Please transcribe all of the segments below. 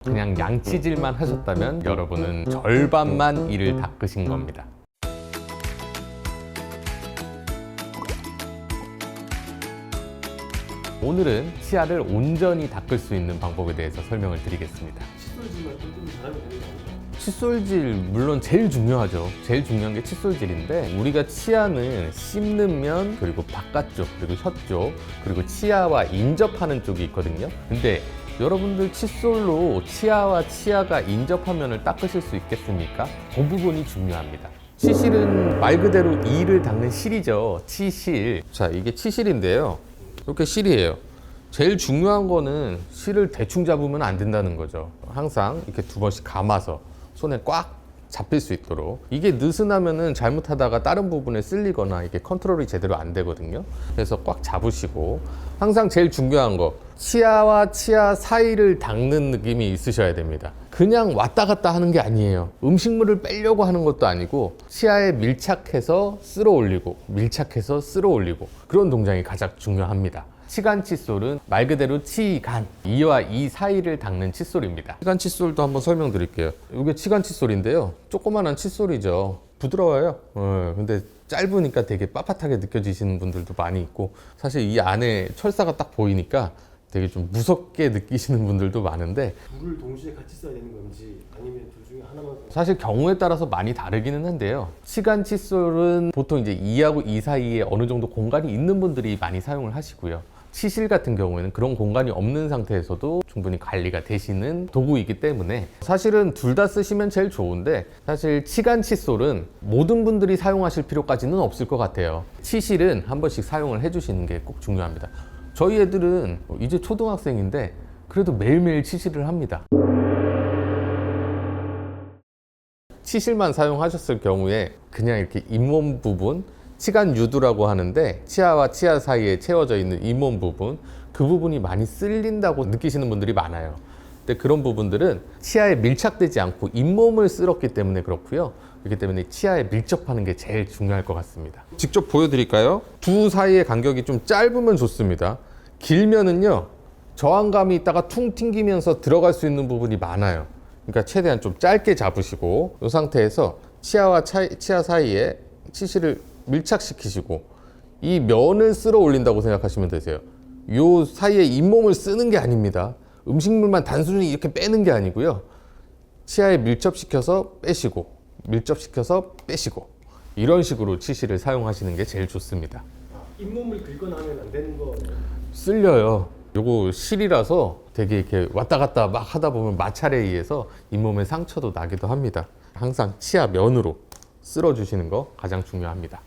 그냥 양치질만 하셨다면 여러분은 절반만 이를 닦으신 겁니다. 오늘은 치아를 온전히 닦을 수 있는 방법에 대해서 설명을 드리겠습니다. 칫솔질만 조금 잘하면 되는 거 아닌가? 칫솔질 물론 제일 중요하죠. 제일 중요한 게 칫솔질인데, 우리가 치아는 씹는 면, 그리고 바깥쪽, 그리고 혀 쪽, 그리고 치아와 인접하는 쪽이 있거든요. 근데 여러분들 칫솔로 치아와 치아가 인접한 면을 닦으실 수 있겠습니까? 그 부분이 중요합니다. 치실은 말 그대로 이를 닦는 실이죠. 치실. 자, 이게 치실인데요. 이렇게 실이에요. 제일 중요한 거는 실을 대충 잡으면 안 된다는 거죠. 항상 이렇게 두 번씩 감아서 손에 꽉 잡힐 수 있도록. 이게 느슨하면은 잘못하다가 다른 부분에 쓸리거나 이게 컨트롤이 제대로 안 되거든요. 그래서 꽉 잡으시고, 항상 제일 중요한 거, 치아와 치아 사이를 닦는 느낌이 있으셔야 됩니다. 그냥 왔다 갔다 하는 게 아니에요. 음식물을 빼려고 하는 것도 아니고, 치아에 밀착해서 쓸어 올리고, 밀착해서 쓸어 올리고, 그런 동작이 가장 중요합니다. 치간 칫솔은 말 그대로 치간, 이와 이 사이를 닦는 칫솔입니다. 치간 칫솔도 한번 설명드릴게요. 이게 치간 칫솔인데요, 조그만한 칫솔이죠. 부드러워요. 근데 짧으니까 되게 빳빳하게 느껴지시는 분들도 많이 있고, 사실 이 안에 철사가 딱 보이니까 되게 좀 무섭게 느끼시는 분들도 많은데, 물을 동시에 같이 써야 되는 건지 아니면 둘 중에 하나만 사실 경우에 따라서 많이 다르기는 한데요. 치간 칫솔은 보통 이제 이하고 이 사이에 어느 정도 공간이 있는 분들이 많이 사용을 하시고요. 치실 같은 경우에는 그런 공간이 없는 상태에서도 충분히 관리가 되시는 도구이기 때문에 사실은 둘 다 쓰시면 제일 좋은데, 사실 치간 칫솔은 모든 분들이 사용하실 필요까지는 없을 것 같아요. 치실은 한 번씩 사용을 해주시는 게 꼭 중요합니다. 저희 애들은 이제 초등학생인데 그래도 매일매일 치실을 합니다. 치실만 사용하셨을 경우에 그냥 이렇게 잇몸 부분, 치간 유두라고 하는데 치아와 치아 사이에 채워져 있는 잇몸 부분, 그 부분이 많이 쓸린다고 느끼시는 분들이 많아요. 근데 그런 부분들은 치아에 밀착되지 않고 잇몸을 쓸었기 때문에 그렇고요. 그렇기 때문에 치아에 밀접하는 게 제일 중요할 것 같습니다. 직접 보여드릴까요? 두 사이의 간격이 좀 짧으면 좋습니다. 길면은요, 저항감이 있다가 퉁 튕기면서 들어갈 수 있는 부분이 많아요. 그러니까 최대한 좀 짧게 잡으시고, 이 상태에서 치아와 치아 사이에 치실을 밀착시키시고, 이 면을 쓸어 올린다고 생각하시면 되세요. 요 사이에 잇몸을 쓰는 게 아닙니다. 음식물만 단순히 이렇게 빼는 게 아니고요. 치아에 밀접시켜서 빼시고, 밀접시켜서 빼시고, 이런 식으로 치실을 사용하시는 게 제일 좋습니다. 잇몸을 긁거나 하면 안 되는 거. 쓸려요. 요거 실이라서 되게 이렇게 왔다 갔다 막 하다 보면 마찰에 의해서 잇몸에 상처도 나기도 합니다. 항상 치아 면으로 쓸어 주시는 거 가장 중요합니다.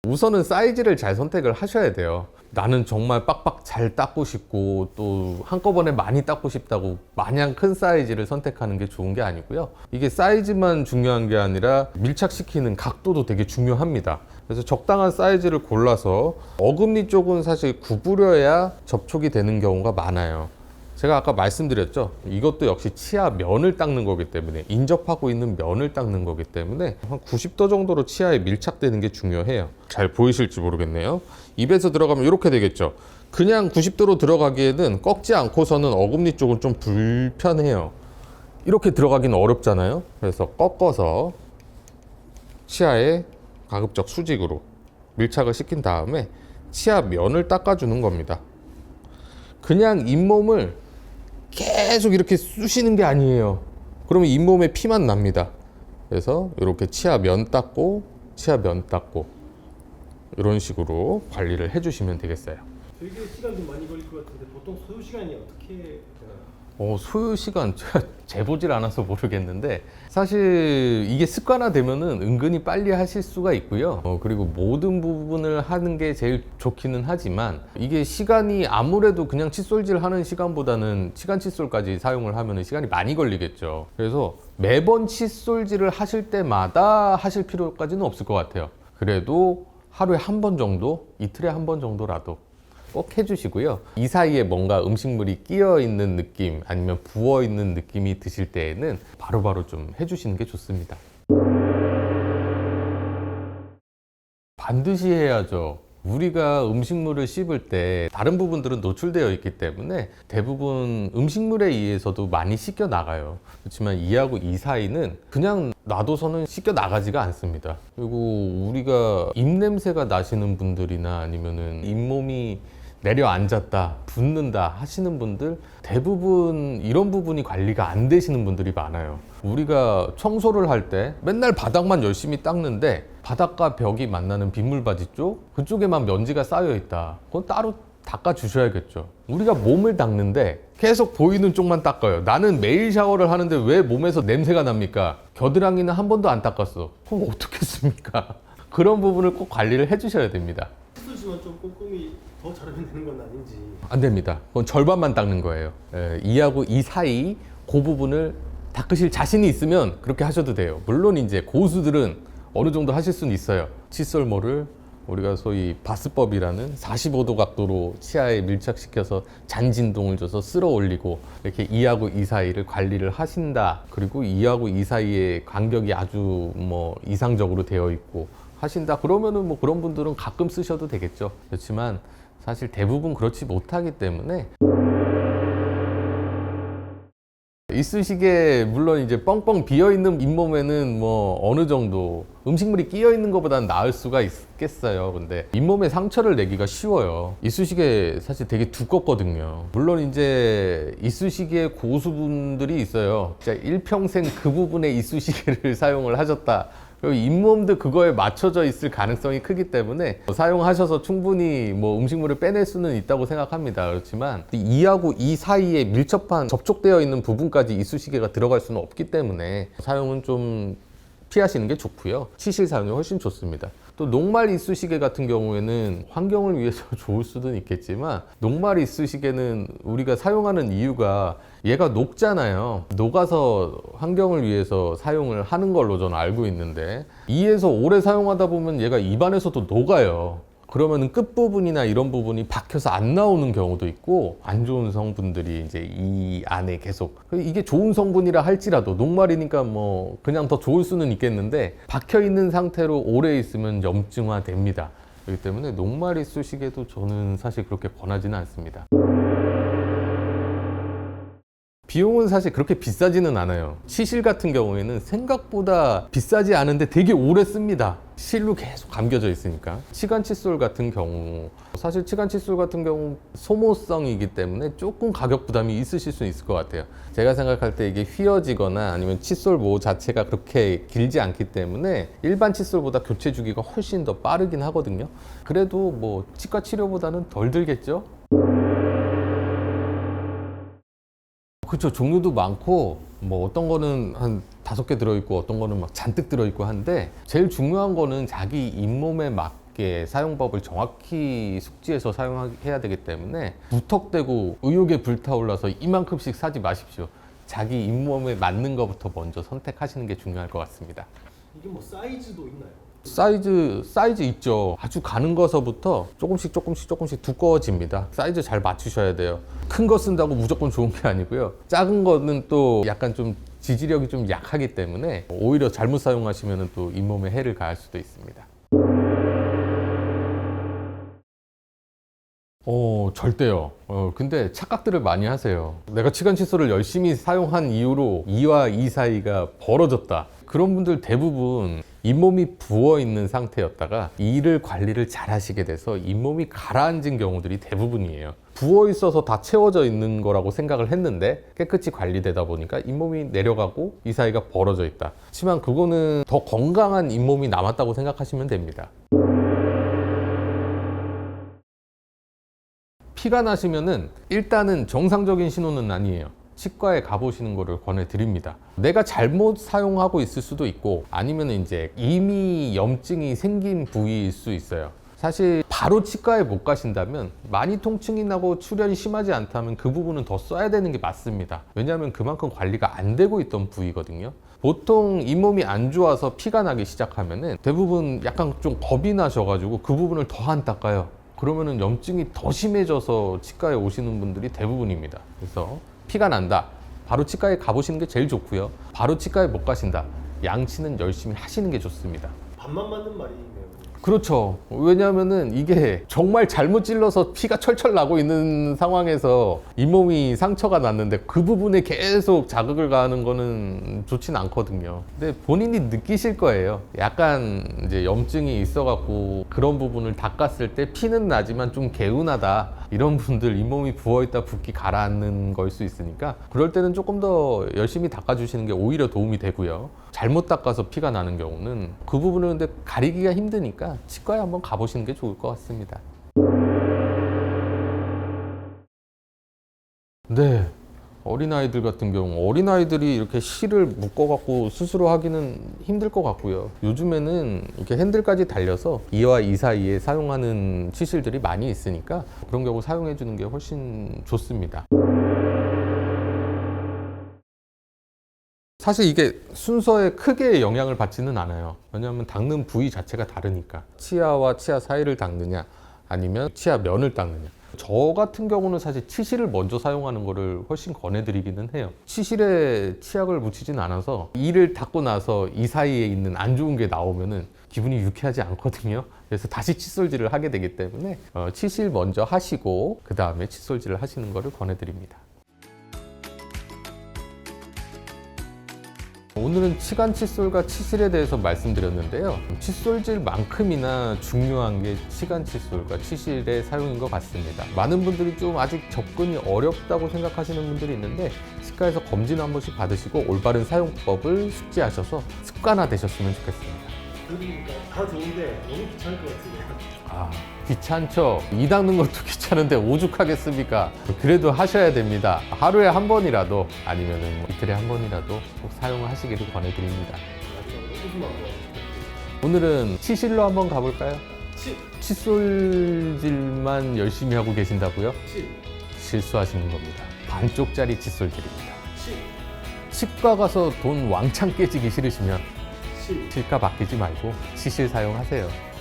우선은 사이즈를 잘 선택을 하셔야 돼요. 나는 정말 빡빡 잘 닦고 싶고 또 한꺼번에 많이 닦고 싶다고 마냥 큰 사이즈를 선택하는 게 좋은 게 아니고요. 이게 사이즈만 중요한 게 아니라 밀착시키는 각도도 되게 중요합니다. 그래서 적당한 사이즈를 골라서, 어금니 쪽은 사실 구부려야 접촉이 되는 경우가 많아요. 제가 아까 말씀드렸죠. 이것도 역시 치아 면을 닦는 거기 때문에, 인접하고 있는 면을 닦는 거기 때문에 한 90도 정도로 치아에 밀착되는 게 중요해요. 잘 보이실지 모르겠네요. 입에서 들어가면 이렇게 되겠죠. 그냥 90도로 들어가기에는 꺾지 않고서는 어금니 쪽은 좀 불편해요. 이렇게 들어가기는 어렵잖아요. 그래서 꺾어서 치아에 가급적 수직으로 밀착을 시킨 다음에 치아 면을 닦아주는 겁니다. 그냥 잇몸을 계속 이렇게 쑤시는 게 아니에요. 그러면 잇몸에 피만 납니다. 그래서 이렇게 치아 면 닦고, 치아 면 닦고, 이런 식으로 관리를 해주시면 되겠어요. 되게 시간 좀 많이 걸릴 것 같은데 보통 소요 시간이 어떻게 되나요? 소요 시간 제가 재보질 않아서 모르겠는데, 사실 이게 습관화되면은 은근히 빨리 하실 수가 있고요. 그리고 모든 부분을 하는 게 제일 좋기는 하지만, 이게 시간이 아무래도 그냥 칫솔질 하는 시간보다는 치간 칫솔까지 사용을 하면은 시간이 많이 걸리겠죠. 그래서 매번 칫솔질을 하실 때마다 하실 필요까지는 없을 것 같아요. 그래도 하루에 한 번 정도, 이틀에 한 번 정도라도 꼭 해주시고요. 이 사이에 뭔가 음식물이 끼어 있는 느낌, 아니면 부어 있는 느낌이 드실 때에는 바로바로 좀 해주시는 게 좋습니다. 반드시 해야죠. 우리가 음식물을 씹을 때 다른 부분들은 노출되어 있기 때문에 대부분 음식물에 의해서도 많이 씻겨 나가요. 그렇지만 이하고 이 사이는 그냥 놔둬서는 씻겨 나가지가 않습니다. 그리고 우리가 입냄새가 나시는 분들이나 아니면은 잇몸이 내려앉았다, 붓는다 하시는 분들 대부분 이런 부분이 관리가 안 되시는 분들이 많아요. 우리가 청소를 할 때 맨날 바닥만 열심히 닦는데 바닥과 벽이 만나는 빗물바지 쪽 그쪽에만 먼지가 쌓여 있다. 그건 따로 닦아 주셔야겠죠. 우리가 몸을 닦는데 계속 보이는 쪽만 닦아요. 나는 매일 샤워를 하는데 왜 몸에서 냄새가 납니까? 겨드랑이는 한 번도 안 닦았어. 그럼 어떻겠습니까? 그런 부분을 꼭 관리를 해 주셔야 됩니다. 칫솔지만 좀 꼼꼼히 더 잘하면 되는 건 아닌지. 안 됩니다. 그건 절반만 닦는 거예요. 이하고 이 사이 그 부분을 닦으실 자신이 있으면 그렇게 하셔도 돼요. 물론 이제 고수들은 어느 정도 하실 수는 있어요. 칫솔모를 우리가 소위 바스법이라는 45도 각도로 치아에 밀착시켜서 잔진동을 줘서 쓸어 올리고 이렇게 이하고 이 사이를 관리를 하신다. 그리고 이하고 이 사이의 간격이 아주 뭐 이상적으로 되어 있고 하신다. 그러면은 뭐 그런 분들은 가끔 쓰셔도 되겠죠. 그렇지만 사실 대부분 그렇지 못하기 때문에 이쑤시개 물론 이제 뻥뻥 비어있는 잇몸에는 뭐 어느 정도 음식물이 끼어있는 것보다는 나을 수가 있겠어요. 근데 잇몸에 상처를 내기가 쉬워요. 이쑤시개 사실 되게 두껍거든요. 물론 이제 이쑤시개 고수분들이 있어요. 진짜 일평생 그 부분에 이쑤시개를 사용을 하셨다. 그리고 잇몸도 그거에 맞춰져 있을 가능성이 크기 때문에 사용하셔서 충분히 뭐 음식물을 빼낼 수는 있다고 생각합니다. 그렇지만 이하고 이 사이에 밀접한 접촉되어 있는 부분까지 이쑤시개가 들어갈 수는 없기 때문에 사용은 좀 피하시는 게 좋고요. 치실 사용이 훨씬 좋습니다. 또 녹말 이쑤시개 같은 경우에는 환경을 위해서 좋을 수도 있겠지만 녹말 이쑤시개는 우리가 사용하는 이유가 얘가 녹잖아요. 녹아서 환경을 위해서 사용을 하는 걸로 저는 알고 있는데 2에서 오래 사용하다 보면 얘가 입안에서도 녹아요. 그러면 끝부분이나 이런 부분이 박혀서 안 나오는 경우도 있고 안 좋은 성분들이 이제 이 안에 계속 이게 좋은 성분이라 할지라도 녹말이니까 뭐 그냥 더 좋을 수는 있겠는데 박혀 있는 상태로 오래 있으면 염증화 됩니다. 그렇기 때문에 녹말 이쑤시개도 저는 사실 그렇게 권하지는 않습니다. 비용은 사실 그렇게 비싸지는 않아요. 치실 같은 경우에는 생각보다 비싸지 않은데 되게 오래 씁니다. 실로 계속 감겨져 있으니까. 치간 칫솔 같은 경우 사실 치간 칫솔 같은 경우 소모성이기 때문에 조금 가격 부담이 있으실 수 있을 것 같아요. 제가 생각할 때 이게 휘어지거나 아니면 칫솔 모 자체가 그렇게 길지 않기 때문에 일반 칫솔보다 교체 주기가 훨씬 더 빠르긴 하거든요. 그래도 뭐 치과 치료보다는 덜 들겠죠? 그렇죠. 종류도 많고 뭐 어떤 거는 한 5개 들어있고 어떤 거는 막 잔뜩 들어있고 한데 제일 중요한 거는 자기 잇몸에 맞게 사용법을 정확히 숙지해서 사용해야 되기 때문에 무턱대고 의욕에 불타올라서 이만큼씩 사지 마십시오. 자기 잇몸에 맞는 것부터 먼저 선택하시는 게 중요할 것 같습니다. 이게 뭐 사이즈도 있나요? 사이즈 있죠. 아주 가는 거서부터 조금씩 두꺼워집니다. 사이즈 잘 맞추셔야 돼요. 큰 거 쓴다고 무조건 좋은 게 아니고요. 작은 거는 또 약간 좀 지지력이 좀 약하기 때문에 오히려 잘못 사용하시면 또 잇몸에 해를 가할 수도 있습니다. 절대요. 근데 착각들을 많이 하세요. 내가 치간 칫솔을 열심히 사용한 이후로 이와 이 사이가 벌어졌다. 그런 분들 대부분 잇몸이 부어 있는 상태였다가 이를 관리를 잘 하시게 돼서 잇몸이 가라앉은 경우들이 대부분이에요. 부어 있어서 다 채워져 있는 거라고 생각을 했는데 깨끗이 관리되다 보니까 잇몸이 내려가고 이 사이가 벌어져 있다. 하지만 그거는 더 건강한 잇몸이 남았다고 생각하시면 됩니다. 피가 나시면은 일단은 정상적인 신호는 아니에요. 치과에 가보시는 거를 권해드립니다. 내가 잘못 사용하고 있을 수도 있고 아니면 이제 이미 염증이 생긴 부위일 수 있어요. 사실 바로 치과에 못 가신다면 많이 통증이 나고 출혈이 심하지 않다면 그 부분은 더 써야 되는 게 맞습니다. 왜냐하면 그만큼 관리가 안 되고 있던 부위거든요. 보통 잇몸이 안 좋아서 피가 나기 시작하면은 대부분 약간 좀 겁이 나셔가지고 그 부분을 더 안 닦아요. 그러면은 염증이 더 심해져서 치과에 오시는 분들이 대부분입니다. 그래서 피가 난다. 바로 치과에 가보시는 게 제일 좋고요. 바로 치과에 못 가신다. 양치는 열심히 하시는 게 좋습니다. 반만 맞는 말이네요. 그렇죠. 왜냐하면은 이게 정말 잘못 찔러서 피가 철철 나고 있는 상황에서 잇몸이 상처가 났는데 그 부분에 계속 자극을 가하는 거는 좋진 않거든요. 근데 본인이 느끼실 거예요. 약간 이제 염증이 있어갖고 그런 부분을 닦았을 때 피는 나지만 좀 개운하다. 이런 분들 잇몸이 부어있다 붓기 가라앉는 걸 수 있으니까 그럴 때는 조금 더 열심히 닦아주시는 게 오히려 도움이 되고요. 잘못 닦아서 피가 나는 경우는 그 부분을 근데 가리기가 힘드니까 치과에 한번 가보시는 게 좋을 것 같습니다. 네. 어린아이들 같은 경우 어린아이들이 이렇게 실을 묶어갖고 스스로 하기는 힘들 것 같고요. 요즘에는 이렇게 핸들까지 달려서 2와 2 사이에 사용하는 치실들이 많이 있으니까 그런 경우 사용해 주는 게 훨씬 좋습니다. 사실 이게 순서에 크게 영향을 받지는 않아요. 왜냐하면 닦는 부위 자체가 다르니까. 치아와 치아 사이를 닦느냐 아니면 치아 면을 닦느냐. 저 같은 경우는 사실 치실을 먼저 사용하는 거를 훨씬 권해드리기는 해요. 치실에 치약을 묻히진 않아서 이를 닦고 나서 이 사이에 있는 안 좋은 게 나오면은 기분이 유쾌하지 않거든요. 그래서 다시 칫솔질을 하게 되기 때문에 치실 먼저 하시고 그 다음에 칫솔질을 하시는 거를 권해드립니다. 오늘은 치간 칫솔과 치실에 대해서 말씀드렸는데요. 칫솔질만큼이나 중요한 게 치간 칫솔과 치실의 사용인 것 같습니다. 많은 분들이 좀 아직 접근이 어렵다고 생각하시는 분들이 있는데 치과에서 검진 한 번씩 받으시고 올바른 사용법을 숙지하셔서 습관화 되셨으면 좋겠습니다. 그러니까 다 좋은데 너무 귀찮을 것 같은데요. 아, 귀찮죠? 이 닦는 것도 귀찮은데 오죽하겠습니까? 그래도 하셔야 됩니다. 하루에 한 번이라도 아니면은 뭐 이틀에 한 번이라도 꼭 사용을 하시기를 권해드립니다. 마지막으로 웃음 한번. 오늘은 치실로 한번 가볼까요? 치, 칫솔질만 열심히 하고 계신다고요? 치, 실수하시는 겁니다. 반쪽짜리 칫솔질입니다. 치, 치과 가서 돈 왕창 깨지기 싫으시면 치. 치과 바뀌지 말고 치실 사용하세요.